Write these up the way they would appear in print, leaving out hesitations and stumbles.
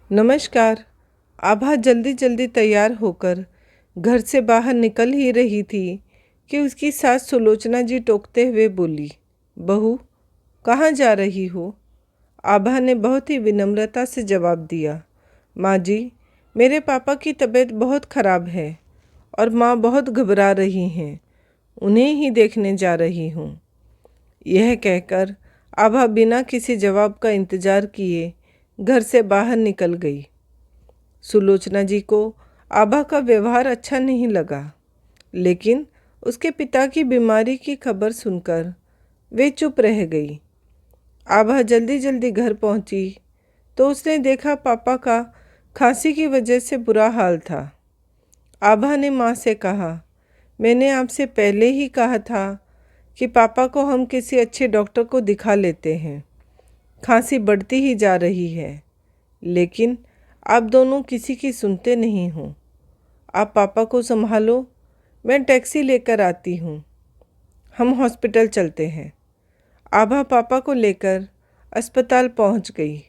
नमस्कार। आभा जल्दी जल्दी तैयार होकर घर से बाहर निकल ही रही थी कि उसकी सास सुलोचना जी टोकते हुए बोली, बहू कहाँ जा रही हो? आभा ने बहुत ही विनम्रता से जवाब दिया, माँ जी, मेरे पापा की तबीयत बहुत ख़राब है और माँ बहुत घबरा रही हैं। उन्हें ही देखने जा रही हूँ। यह कहकर आभा बिना किसी जवाब का इंतज़ार किए घर से बाहर निकल गई। सुलोचना जी को आभा का व्यवहार अच्छा नहीं लगा, लेकिन उसके पिता की बीमारी की खबर सुनकर वे चुप रह गई। आभा जल्दी जल्दी घर पहुंची तो उसने देखा पापा का खांसी की वजह से बुरा हाल था। आभा ने माँ से कहा, मैंने आपसे पहले ही कहा था कि पापा को हम किसी अच्छे डॉक्टर को दिखा लेते हैं। खांसी बढ़ती ही जा रही है, लेकिन आप दोनों किसी की सुनते नहीं हो। आप पापा को संभालो, मैं टैक्सी लेकर आती हूँ। हम हॉस्पिटल चलते हैं। आभा पापा को लेकर अस्पताल पहुँच गई।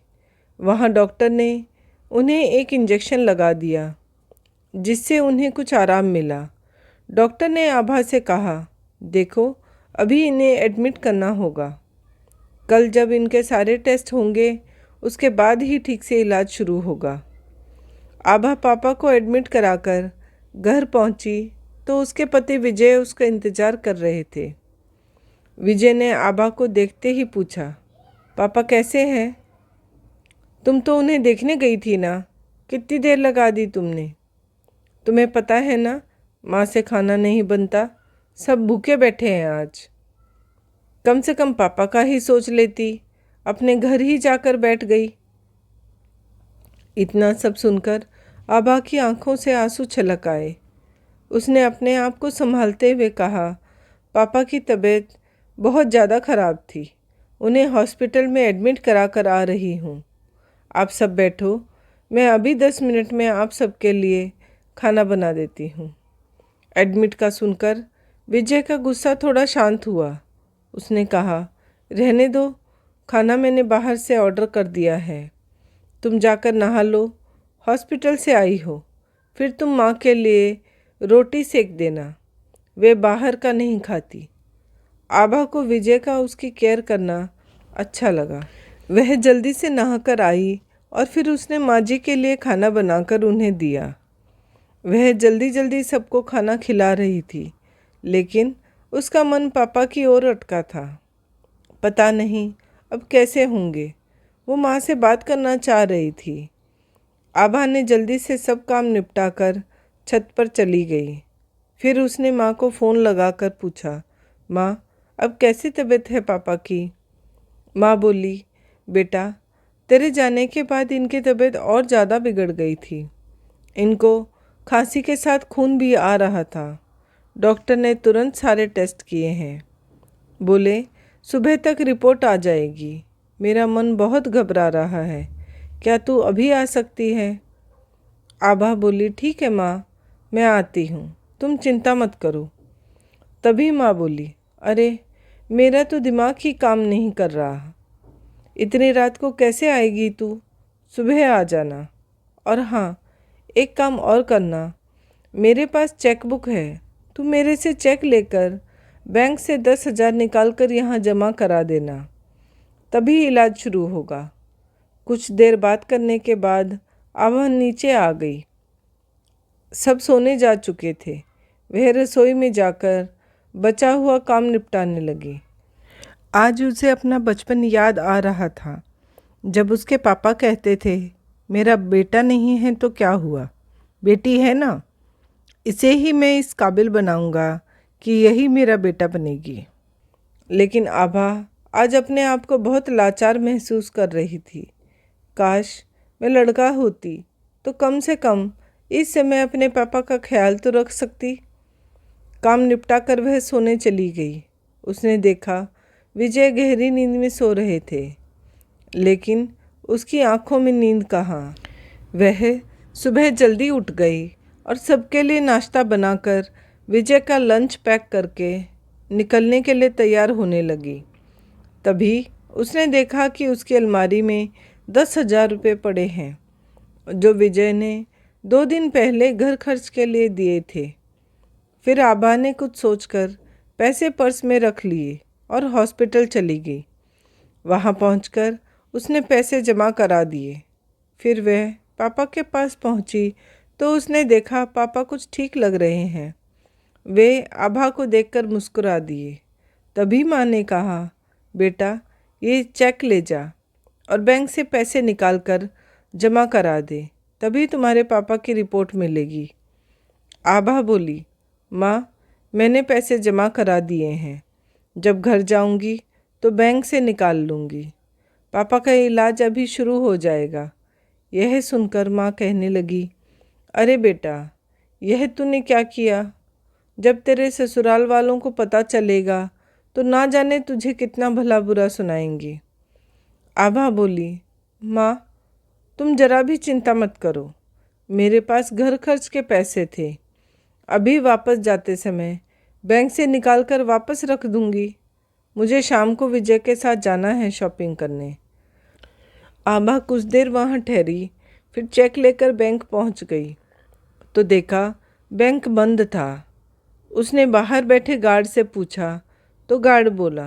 वहाँ डॉक्टर ने उन्हें एक इंजेक्शन लगा दिया, जिससे उन्हें कुछ आराम मिला। डॉक्टर ने आभा से कहा, देखो अभी इन्हें एडमिट करना होगा। कल जब इनके सारे टेस्ट होंगे उसके बाद ही ठीक से इलाज शुरू होगा। आभा पापा को एडमिट कराकर घर पहुंची तो उसके पति विजय उसका इंतज़ार कर रहे थे। विजय ने आभा को देखते ही पूछा, पापा कैसे हैं? तुम तो उन्हें देखने गई थी ना, कितनी देर लगा दी तुमने? तुम्हें पता है ना, माँ से खाना नहीं बनता, सब भूखे बैठे हैं आज। कम से कम पापा का ही सोच लेती, अपने घर ही जाकर बैठ गई। इतना सब सुनकर आभा की आंखों से आंसू छलक आए। उसने अपने आप को संभालते हुए कहा, पापा की तबीयत बहुत ज़्यादा ख़राब थी, उन्हें हॉस्पिटल में एडमिट करा कर आ रही हूँ। आप सब बैठो, मैं अभी 10 मिनट में आप सबके लिए खाना बना देती हूँ। एडमिट का सुनकर विजय का गुस्सा थोड़ा शांत हुआ। उसने कहा, रहने दो, खाना मैंने बाहर से ऑर्डर कर दिया है। तुम जाकर नहा लो, हॉस्पिटल से आई हो, फिर तुम माँ के लिए रोटी सेक देना, वे बाहर का नहीं खाती। आभा को विजय का उसकी केयर करना अच्छा लगा। वह जल्दी से नहाकर आई और फिर उसने माँ जी के लिए खाना बनाकर उन्हें दिया। वह जल्दी जल्दी सबको खाना खिला रही थी, लेकिन उसका मन पापा की ओर अटका था। पता नहीं अब कैसे होंगे, वो माँ से बात करना चाह रही थी। आभा ने जल्दी से सब काम निपटाकर छत पर चली गई। फिर उसने माँ को फ़ोन लगाकर पूछा, माँ अब कैसी तबीयत है पापा की? माँ बोली, बेटा तेरे जाने के बाद इनकी तबीयत और ज़्यादा बिगड़ गई थी। इनको खांसी के साथ खून भी आ रहा था। डॉक्टर ने तुरंत सारे टेस्ट किए हैं, बोले सुबह तक रिपोर्ट आ जाएगी। मेरा मन बहुत घबरा रहा है, क्या तू अभी आ सकती है? आभा बोली, ठीक है माँ, मैं आती हूँ, तुम चिंता मत करो। तभी माँ बोली, अरे मेरा तो दिमाग ही काम नहीं कर रहा, इतनी रात को कैसे आएगी तू? सुबह आ जाना। और हाँ, एक काम और करना, मेरे पास चेक बुक है, तू मेरे से चेक लेकर बैंक से 10,000 निकाल कर यहाँ जमा करा देना, तभी इलाज शुरू होगा। कुछ देर बात करने के बाद आभा नीचे आ गई। सब सोने जा चुके थे। वह रसोई में जाकर बचा हुआ काम निपटाने लगी। आज उसे अपना बचपन याद आ रहा था, जब उसके पापा कहते थे, मेरा बेटा नहीं है तो क्या हुआ, बेटी है ना, इसे ही मैं इस काबिल बनाऊंगा कि यही मेरा बेटा बनेगी। लेकिन आभा आज अपने आप को बहुत लाचार महसूस कर रही थी। काश मैं लड़का होती तो कम से कम इस समय अपने पापा का ख्याल तो रख सकती। काम निपटा कर वह सोने चली गई। उसने देखा विजय गहरी नींद में सो रहे थे, लेकिन उसकी आंखों में नींद कहाँ। वह सुबह जल्दी उठ गई और सबके लिए नाश्ता बनाकर विजय का लंच पैक करके निकलने के लिए तैयार होने लगी। तभी उसने देखा कि उसकी अलमारी में 10,000 रुपये पड़े हैं। जो विजय ने 2 दिन पहले घर खर्च के लिए दिए थे। फिर आभा ने कुछ सोचकर पैसे पर्स में रख लिए और हॉस्पिटल चली गई। वहाँ पहुंचकर उसने पैसे जमा करा दिए। फिर वह पापा के पास पहुंची तो उसने देखा पापा कुछ ठीक लग रहे हैं। वे आभा को देखकर मुस्कुरा दिए। तभी माँ ने कहा, बेटा ये चेक ले जा और बैंक से पैसे निकाल कर जमा करा दे, तभी तुम्हारे पापा की रिपोर्ट मिलेगी। आभा बोली, माँ मैंने पैसे जमा करा दिए हैं, जब घर जाऊंगी तो बैंक से निकाल लूँगी। पापा का इलाज अभी शुरू हो जाएगा। यह सुनकर माँ कहने लगी, अरे बेटा यह तूने क्या किया? जब तेरे ससुराल वालों को पता चलेगा तो ना जाने तुझे कितना भला बुरा सुनाएंगे। आभा बोली, माँ तुम जरा भी चिंता मत करो, मेरे पास घर खर्च के पैसे थे, अभी वापस जाते समय बैंक से निकाल कर वापस रख दूंगी। मुझे शाम को विजय के साथ जाना है शॉपिंग करने। आभा कुछ देर वहाँ ठहरी, फिर चेक लेकर बैंक पहुँच गई तो देखा बैंक बंद था। उसने बाहर बैठे गार्ड से पूछा तो गार्ड बोला,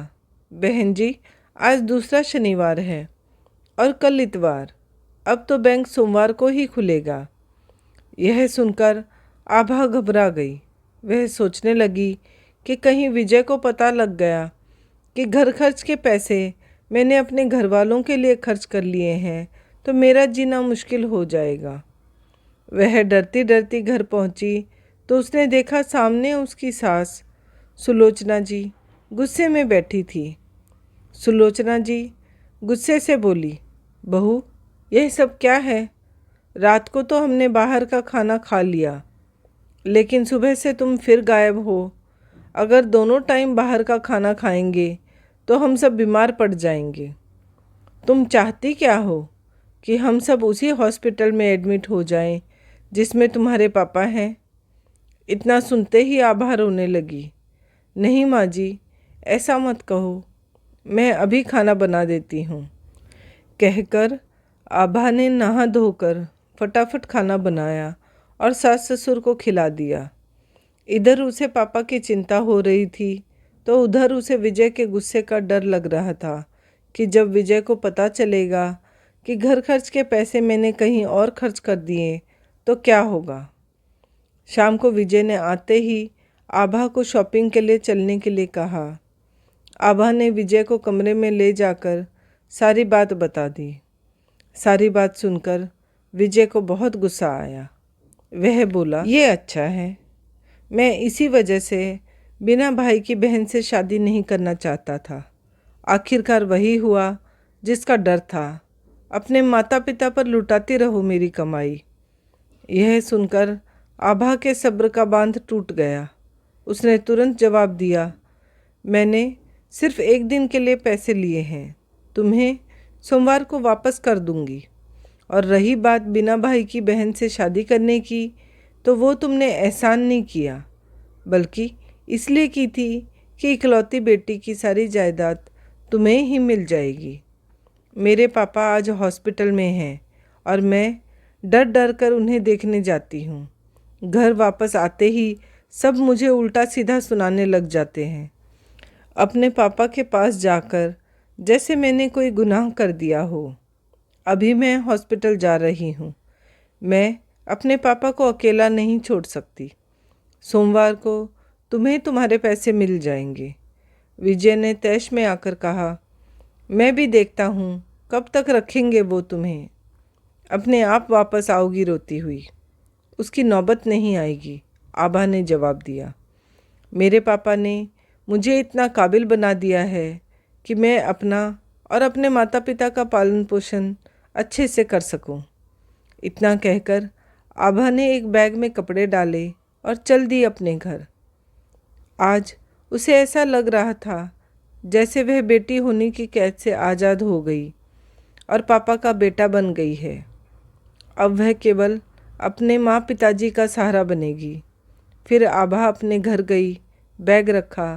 बहन जी आज दूसरा शनिवार है और कल इतवार, अब तो बैंक सोमवार को ही खुलेगा। यह सुनकर आभा घबरा गई। वह सोचने लगी कि कहीं विजय को पता लग गया कि घर खर्च के पैसे मैंने अपने घर वालों के लिए खर्च कर लिए हैं तो मेरा जीना मुश्किल हो जाएगा। वह डरती डरती घर पहुंची तो उसने देखा सामने उसकी सास सुलोचना जी गुस्से में बैठी थी। सुलोचना जी गुस्से से बोली, बहू यह सब क्या है? रात को तो हमने बाहर का खाना खा लिया, लेकिन सुबह से तुम फिर गायब हो। अगर दोनों टाइम बाहर का खाना खाएंगे तो हम सब बीमार पड़ जाएंगे। तुम चाहती क्या हो कि हम सब उसी हॉस्पिटल में एडमिट हो जाएं जिसमें तुम्हारे पापा हैं? इतना सुनते ही आभा रोने लगी। नहीं माँ जी, ऐसा मत कहो, मैं अभी खाना बना देती हूँ। कहकर आभा ने नहा धोकर फटाफट खाना बनाया और सास ससुर को खिला दिया। इधर उसे पापा की चिंता हो रही थी तो उधर उसे विजय के गुस्से का डर लग रहा था कि जब विजय को पता चलेगा कि घर खर्च के पैसे मैंने कहीं और खर्च कर दिए तो क्या होगा। शाम को विजय ने आते ही आभा को शॉपिंग के लिए चलने के लिए कहा। आभा ने विजय को कमरे में ले जाकर सारी बात बता दी। सारी बात सुनकर विजय को बहुत गुस्सा आया। वह बोला, ये अच्छा है, मैं इसी वजह से बिना भाई की बहन से शादी नहीं करना चाहता था। आखिरकार वही हुआ जिसका डर था। अपने माता पिता पर लुटाती रहो मेरी कमाई। यह सुनकर आभा के सब्र का बांध टूट गया। उसने तुरंत जवाब दिया, मैंने सिर्फ 1 दिन के लिए पैसे लिए हैं, तुम्हें सोमवार को वापस कर दूंगी। और रही बात बिना भाई की बहन से शादी करने की, तो वो तुमने एहसान नहीं किया, बल्कि इसलिए की थी कि इकलौती बेटी की सारी जायदाद तुम्हें ही मिल जाएगी। मेरे पापा आज हॉस्पिटल में हैं और मैं डर डर कर उन्हें देखने जाती हूँ। घर वापस आते ही सब मुझे उल्टा सीधा सुनाने लग जाते हैं। अपने पापा के पास जाकर जैसे मैंने कोई गुनाह कर दिया हो। अभी मैं हॉस्पिटल जा रही हूँ। मैं अपने पापा को अकेला नहीं छोड़ सकती। सोमवार को तुम्हें तुम्हारे पैसे मिल जाएंगे। विजय ने तैश में आकर कहा, मैं भी देखता हूँ कब तक रखेंगे वो तुम्हें। अपने आप वापस आओगी रोती हुई। उसकी नौबत नहीं आएगी, आभा ने जवाब दिया। मेरे पापा ने मुझे इतना काबिल बना दिया है कि मैं अपना और अपने माता पिता का पालन पोषण अच्छे से कर सकूं। इतना कहकर आभा ने एक बैग में कपड़े डाले और चल दी अपने घर। आज उसे ऐसा लग रहा था जैसे वह बेटी होने की कैद से आज़ाद हो गई और पापा का बेटा बन गई है। अब वह केवल अपने माँ पिताजी का सहारा बनेगी। फिर आभा अपने घर गई, बैग रखा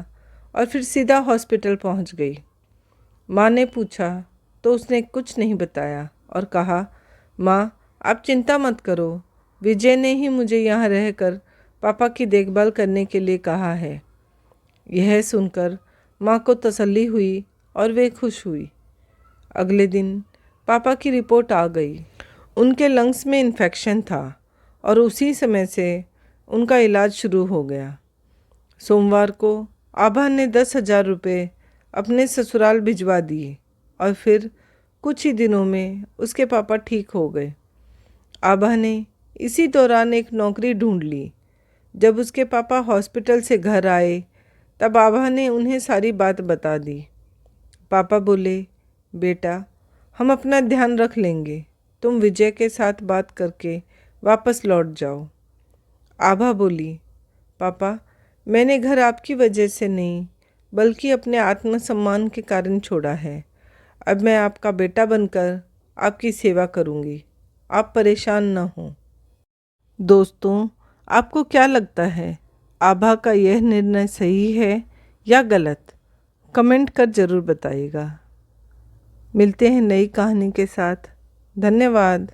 और फिर सीधा हॉस्पिटल पहुंच गई। माँ ने पूछा तो उसने कुछ नहीं बताया और कहा, माँ आप चिंता मत करो, विजय ने ही मुझे यहाँ रहकर पापा की देखभाल करने के लिए कहा है। यह सुनकर माँ को तसल्ली हुई और वे खुश हुई। अगले दिन पापा की रिपोर्ट आ गई। उनके लंग्स में इन्फेक्शन था और उसी समय से उनका इलाज शुरू हो गया। सोमवार को आभा ने 10,000 रुपये अपने ससुराल भिजवा दिए और फिर कुछ ही दिनों में उसके पापा ठीक हो गए। आभा ने इसी दौरान एक नौकरी ढूंढ ली। जब उसके पापा हॉस्पिटल से घर आए तब आभा ने उन्हें सारी बात बता दी। पापा बोले, बेटा हम अपना ध्यान रख लेंगे, तुम विजय के साथ बात करके वापस लौट जाओ। आभा बोली, पापा मैंने घर आपकी वजह से नहीं बल्कि अपने आत्मसम्मान के कारण छोड़ा है। अब मैं आपका बेटा बनकर आपकी सेवा करूंगी, आप परेशान न हों। दोस्तों, आपको क्या लगता है, आभा का यह निर्णय सही है या गलत? कमेंट कर ज़रूर बताइएगा। मिलते हैं नई कहानी के साथ। धन्यवाद।